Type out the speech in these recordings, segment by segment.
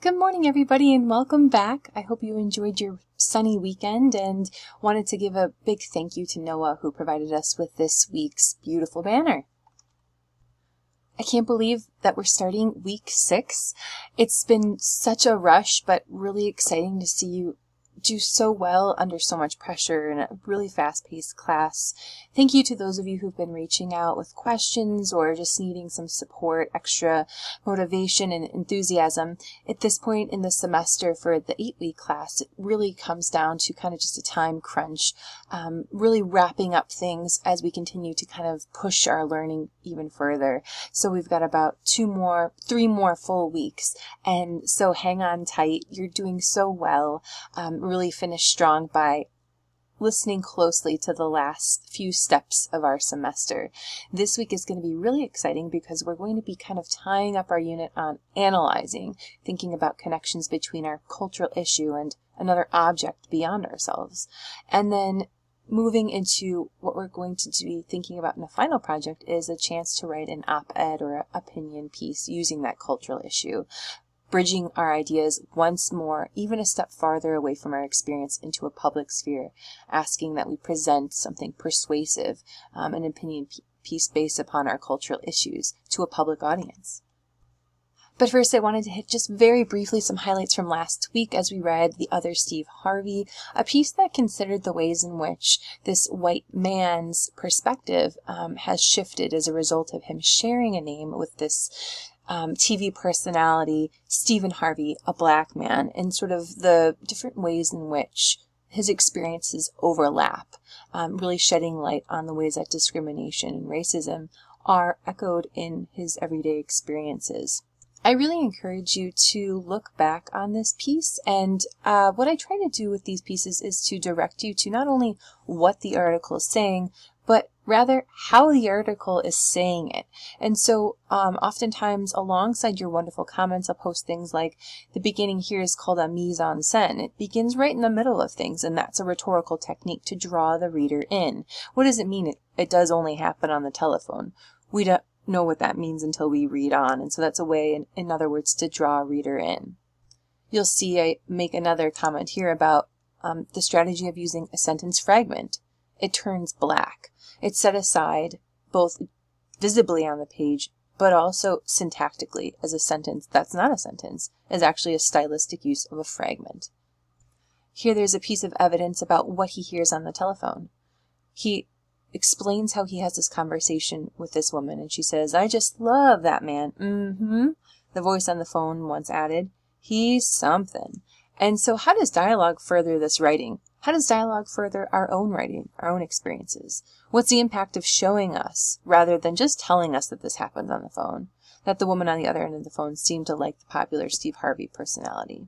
Good morning, everybody, and welcome back. I hope you enjoyed your sunny weekend and wanted to give a big thank you to Noah, who provided us with this week's beautiful banner. I can't believe that we're starting week 6. It's been such a rush, but really exciting to see you do so well under so much pressure in a really fast-paced class. Thank you to those of you who've been reaching out with questions or just needing some support, extra motivation and enthusiasm. At this point in the semester for the 8-week class, it really comes down to kind of just a time crunch, really wrapping up things as we continue to kind of push our learning even further. So we've got about 3 more full weeks, and so hang on tight. You're doing so well. Really finish strong by listening closely to the last few steps of our semester. This week is going to be really exciting because we're going to be kind of tying up our unit on analyzing, thinking about connections between our cultural issue and another object beyond ourselves. And then moving into what we're going to be thinking about in the final project is a chance to write an op-ed or an opinion piece using that cultural issue, bridging our ideas once more, even a step farther away from our experience into a public sphere, asking that we present something persuasive, an opinion piece based upon our cultural issues, to a public audience. But first, I wanted to hit just very briefly some highlights from last week as we read The Other Steve Harvey, a piece that considered the ways in which this white man's perspective has shifted as a result of him sharing a name with this TV personality, Stephen Harvey, a black man, and sort of the different ways in which his experiences overlap, really shedding light on the ways that discrimination and racism are echoed in his everyday experiences. I really encourage you to look back on this piece, and what I try to do with these pieces is to direct you to not only what the article is saying, but rather how the article is saying it. And so oftentimes alongside your wonderful comments, I'll post things like, the beginning here is called a mise en scène. It begins right in the middle of things, and that's a rhetorical technique to draw the reader in. What does it mean? It does only happen on the telephone. We don't know what that means until we read on, and so that's a way, in other words, to draw a reader in. You'll see I make another comment here about the strategy of using a sentence fragment. It turns black. It's set aside both visibly on the page, but also syntactically as a sentence that's not a sentence, is actually a stylistic use of a fragment. Here there's a piece of evidence about what he hears on the telephone. He explains how he has this conversation with this woman, and she says, "I just love that man." The voice on the phone once added, "He's something." And so how does dialogue further this writing? How does dialogue further our own writing, our own experiences? What's the impact of showing us, rather than just telling us that this happened on the phone, that the woman on the other end of the phone seemed to like the popular Steve Harvey personality?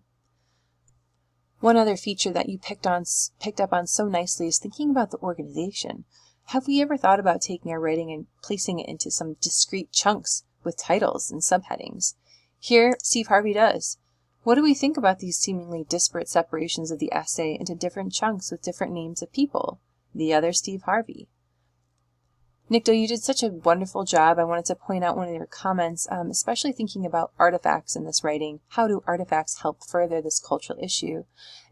One other feature that you picked up on so nicely is thinking about the organization. Have we ever thought about taking our writing and placing it into some discrete chunks with titles and subheadings? Here, Steve Harvey does. What do we think about these seemingly disparate separations of the essay into different chunks with different names of people? The Other Steve Harvey. Nikto, you did such a wonderful job. I wanted to point out one of your comments, especially thinking about artifacts in this writing. How do artifacts help further this cultural issue?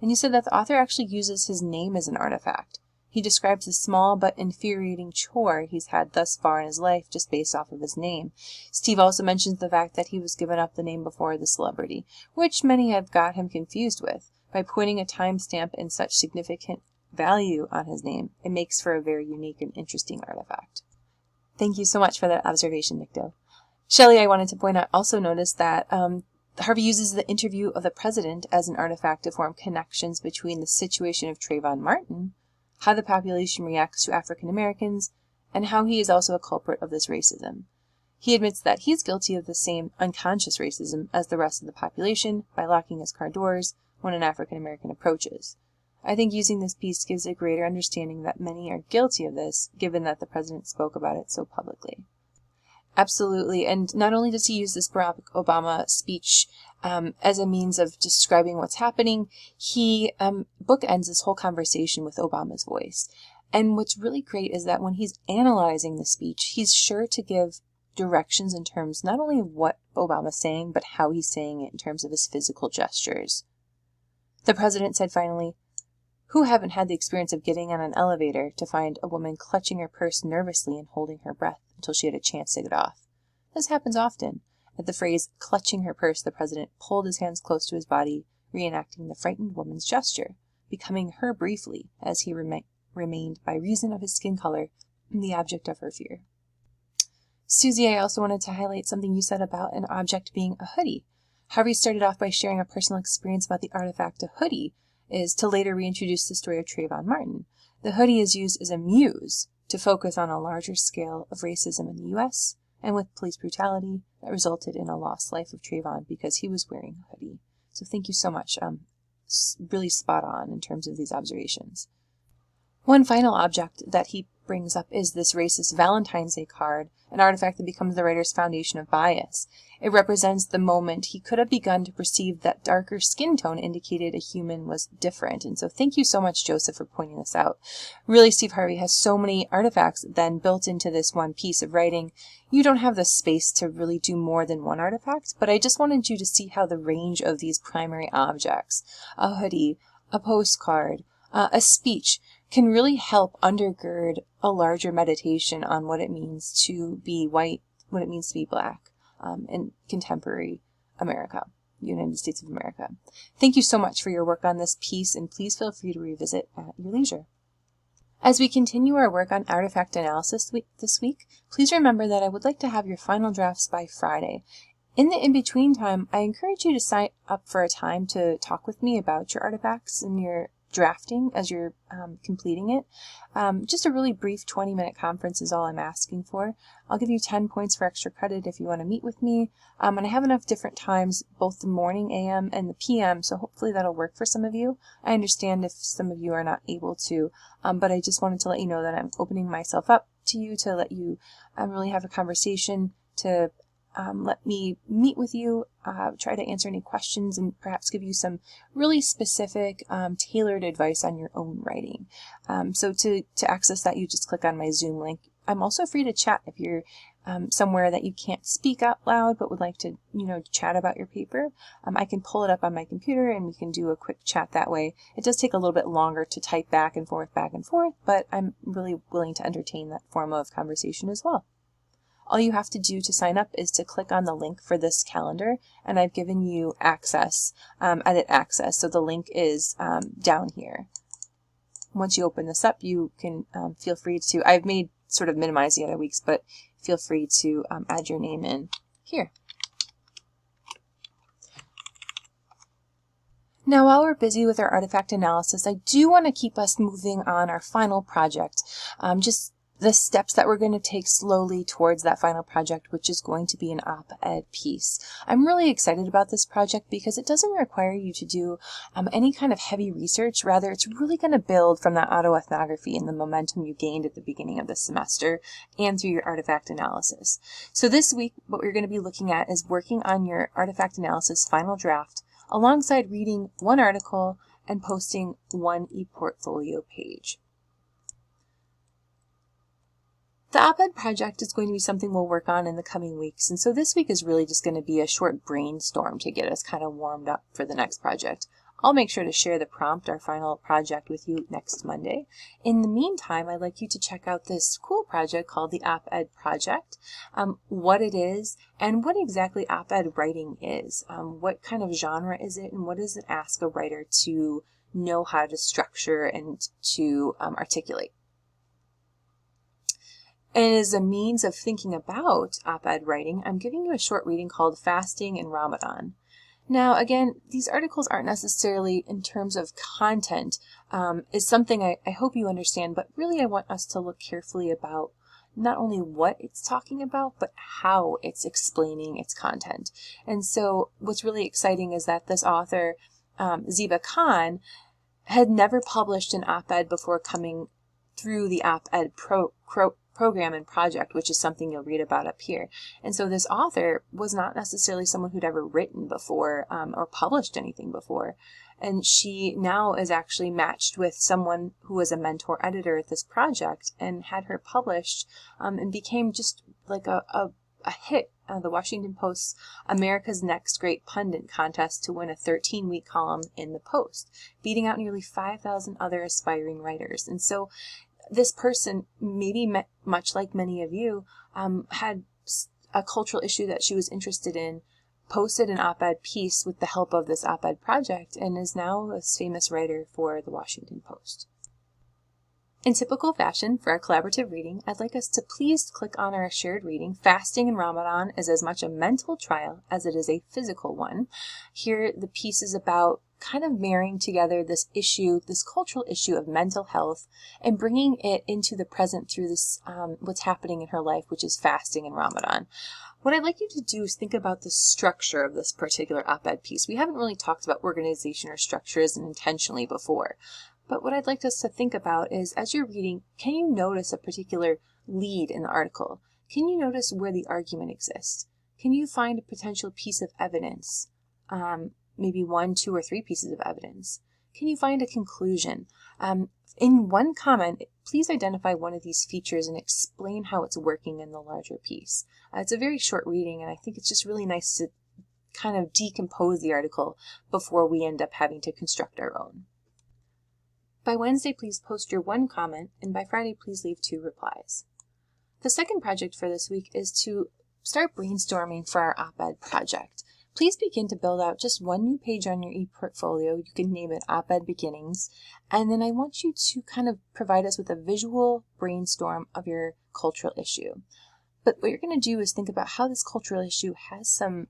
And you said that the author actually uses his name as an artifact. He describes the small but infuriating chore he's had thus far in his life just based off of his name. Steve also mentions the fact that he was given up the name before the celebrity, which many have got him confused with. By putting a timestamp in such significant value on his name, it makes for a very unique and interesting artifact. Thank you so much for that observation, Nikto. Shelley, I wanted to point out, also noticed that Harvey uses the interview of the president as an artifact to form connections between the situation of Trayvon Martin, how the population reacts to African Americans, and how he is also a culprit of this racism. He admits that he is guilty of the same unconscious racism as the rest of the population by locking his car doors when an African American approaches. I think using this piece gives a greater understanding that many are guilty of this, given that the president spoke about it so publicly. Absolutely, and not only does he use this Barack Obama speech as a means of describing what's happening, he bookends this whole conversation with Obama's voice. And what's really great is that when he's analyzing the speech, he's sure to give directions in terms not only of what Obama's saying, but how he's saying it in terms of his physical gestures. The president said finally, "Who haven't had the experience of getting on an elevator to find a woman clutching her purse nervously and holding her breath until she had a chance to get off?" This happens often. At the phrase clutching her purse, the president pulled his hands close to his body, reenacting the frightened woman's gesture, becoming her briefly, as he remained, by reason of his skin color, the object of her fear. Susie, I also wanted to highlight something you said about an object being a hoodie. Harvey started off by sharing a personal experience about the artifact a hoodie is to later reintroduce the story of Trayvon Martin. The hoodie is used as a muse to focus on a larger scale of racism in the U.S. and with police brutality that resulted in a lost life of Trayvon because he was wearing a hoodie. So thank you so much. Really spot on in terms of these observations. One final object that he brings up is this racist Valentine's Day card, an artifact that becomes the writer's foundation of bias. It represents the moment he could have begun to perceive that darker skin tone indicated a human was different. And so thank you so much, Joseph, for pointing this out. Really, Steve Harvey has so many artifacts then built into this one piece of writing. You don't have the space to really do more than one artifact, but I just wanted you to see how the range of these primary objects, a hoodie, a postcard, a speech, can really help undergird a larger meditation on what it means to be white, what it means to be black in contemporary America, United States of America. Thank you so much for your work on this piece, and please feel free to revisit at your leisure. As we continue our work on artifact analysis this week, please remember that I would like to have your final drafts by Friday. In the in-between time, I encourage you to sign up for a time to talk with me about your artifacts and your drafting as you're completing it. Just a really brief 20-minute conference is all I'm asking for. I'll give you 10 points for extra credit if you want to meet with me. And I have enough different times, both the morning AM and the PM, so hopefully that'll work for some of you. I understand if some of you are not able to, but I just wanted to let you know that I'm opening myself up to you to let you really have a conversation, to let me meet with you, try to answer any questions, and perhaps give you some really specific, tailored advice on your own writing. So to access that, you just click on my Zoom link. I'm also free to chat if you're somewhere that you can't speak out loud but would like to, chat about your paper. I can pull it up on my computer and we can do a quick chat that way. It does take a little bit longer to type back and forth, but I'm really willing to entertain that form of conversation as well. All you have to do to sign up is to click on the link for this calendar, and I've given you access, edit access, so the link is down here. Once you open this up, you can feel free to, I've made sort of minimize the other weeks, but feel free to add your name in here. Now, while we're busy with our artifact analysis, I do want to keep us moving on our final project. Just the steps that we're going to take slowly towards that final project, which is going to be an op-ed piece. I'm really excited about this project because it doesn't require you to do any kind of heavy research. Rather, it's really going to build from that autoethnography and the momentum you gained at the beginning of the semester and through your artifact analysis. So this week, what we're going to be looking at is working on your artifact analysis final draft alongside reading one article and posting one ePortfolio page. The op-ed project is going to be something we'll work on in the coming weeks, and so this week is really just going to be a short brainstorm to get us kind of warmed up for the next project. I'll make sure to share the prompt, our final project, with you next Monday. In the meantime, I'd like you to check out this cool project called the Op-Ed Project, what it is, and what exactly op-ed writing is. What kind of genre is it, and what does it ask a writer to know how to structure and to articulate? And as a means of thinking about op-ed writing, I'm giving you a short reading called Fasting in Ramadan. Now, again, these articles aren't necessarily in terms of content, is something I hope you understand, but really I want us to look carefully about not only what it's talking about, but how it's explaining its content. And so what's really exciting is that this author, Ziba Khan, had never published an op-ed before coming through the op-ed program and project, which is something you'll read about up here. And so this author was not necessarily someone who'd ever written before or published anything before. And she now is actually matched with someone who was a mentor editor at this project and had her published and became just like a a hit the Washington Post's America's Next Great Pundit contest to win a 13-week column in the Post, beating out nearly 5,000 other aspiring writers. And so this person, maybe much like many of you, had a cultural issue that she was interested in, posted an op-ed piece with the help of this op-ed project, and is now a famous writer for the Washington Post. In typical fashion for our collaborative reading, I'd like us to please click on our shared reading. Fasting in Ramadan is as much a mental trial as it is a physical one. Here, the piece is about kind of marrying together this issue, this cultural issue of mental health, and bringing it into the present through this, what's happening in her life, which is fasting in Ramadan. What I'd like you to do is think about the structure of this particular op-ed piece. We haven't really talked about organization or structures intentionally before. But what I'd like us to think about is, as you're reading, can you notice a particular lead in the article? Can you notice where the argument exists? Can you find a potential piece of evidence? Maybe 1, 2, or 3 pieces of evidence. Can you find a conclusion? In one comment, please identify one of these features and explain how it's working in the larger piece. It's a very short reading, and I think it's just really nice to kind of decompose the article before we end up having to construct our own. By Wednesday, please post your 1 comment, and by Friday, please leave 2 replies. The second project for this week is to start brainstorming for our op-ed project. Please begin to build out just 1 new page on your ePortfolio. You can name it Op-Ed Beginnings. And then I want you to kind of provide us with a visual brainstorm of your cultural issue. But what you're going to do is think about how this cultural issue has some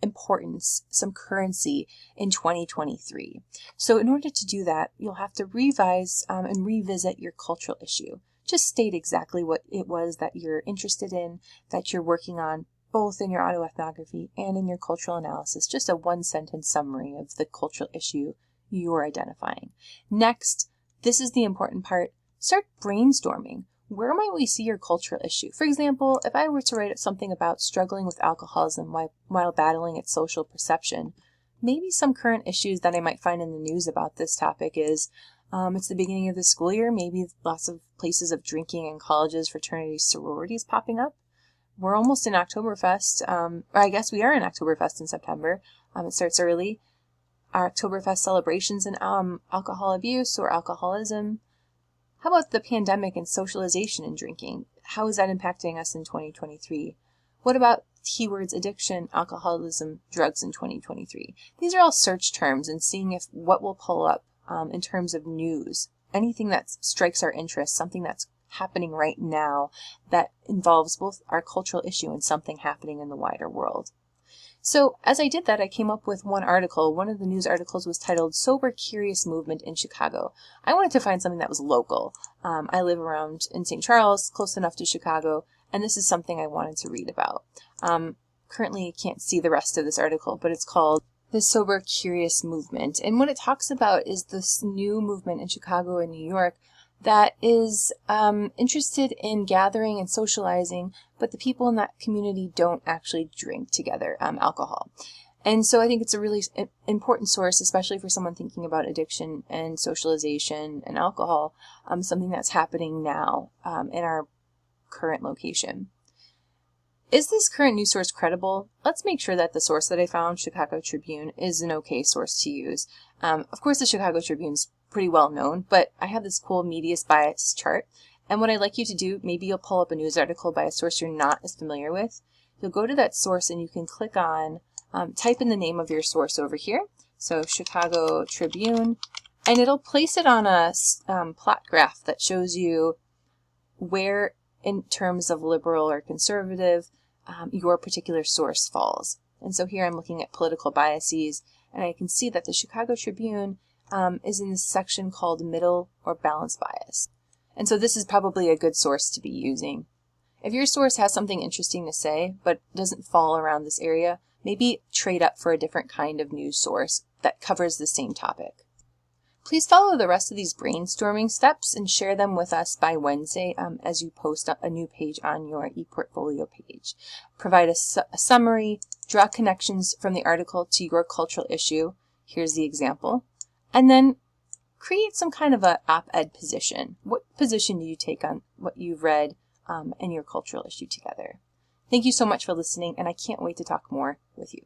importance, some currency in 2023. So in order to do that, you'll have to revise and revisit your cultural issue. Just state exactly what it was that you're interested in, that you're working on, both in your autoethnography and in your cultural analysis. Just a 1-sentence summary of the cultural issue you're identifying. Next, this is the important part, start brainstorming. Where might we see your cultural issue? For example, if I were to write something about struggling with alcoholism while battling its social perception, maybe some current issues that I might find in the news about this topic is it's the beginning of the school year, maybe lots of places of drinking in colleges, fraternities, sororities popping up. We're almost in Oktoberfest, or I guess we are in Oktoberfest in September. It starts early. Our Oktoberfest celebrations and alcohol abuse or alcoholism. How about the pandemic and socialization in drinking? How is that impacting us in 2023? What about keywords addiction, alcoholism, drugs in 2023? These are all search terms, and seeing what will pull up in terms of news. Anything that strikes our interest, something that's happening right now that involves both our cultural issue and something happening in the wider world. So as I did that, I came up with 1 article. One of the news articles was titled Sober Curious Movement in Chicago. I wanted to find something that was local. I live around in St. Charles, close enough to Chicago, and this is something I wanted to read about. Currently, I can't see the rest of this article, but it's called The Sober Curious Movement. And what it talks about is this new movement in Chicago and New York that is interested in gathering and socializing, but the people in that community don't actually drink together alcohol. And so I think it's a really important source, especially for someone thinking about addiction and socialization and alcohol, something that's happening now in our current location. Is this current news source credible? Let's make sure that the source that I found, Chicago Tribune, is an okay source to use. Of course, the Chicago Tribune's pretty well known, but I have this cool media bias chart. And what I'd like you to do, maybe you'll pull up a news article by a source you're not as familiar with. You'll go to that source and you can click on, type in the name of your source over here. So Chicago Tribune, and it'll place it on a plot graph that shows you where, in terms of liberal or conservative, your particular source falls. And so here I'm looking at political biases, and I can see that the Chicago Tribune is in this section called middle or balanced bias. And so this is probably a good source to be using. If your source has something interesting to say, but doesn't fall around this area, maybe trade up for a different kind of news source that covers the same topic. Please follow the rest of these brainstorming steps and share them with us by Wednesday as you post a new page on your ePortfolio page. Provide a summary, draw connections from the article to your cultural issue. Here's the example. And then create some kind of a op-ed position. What position do you take on what you've read and your cultural issue together? Thank you so much for listening, and I can't wait to talk more with you.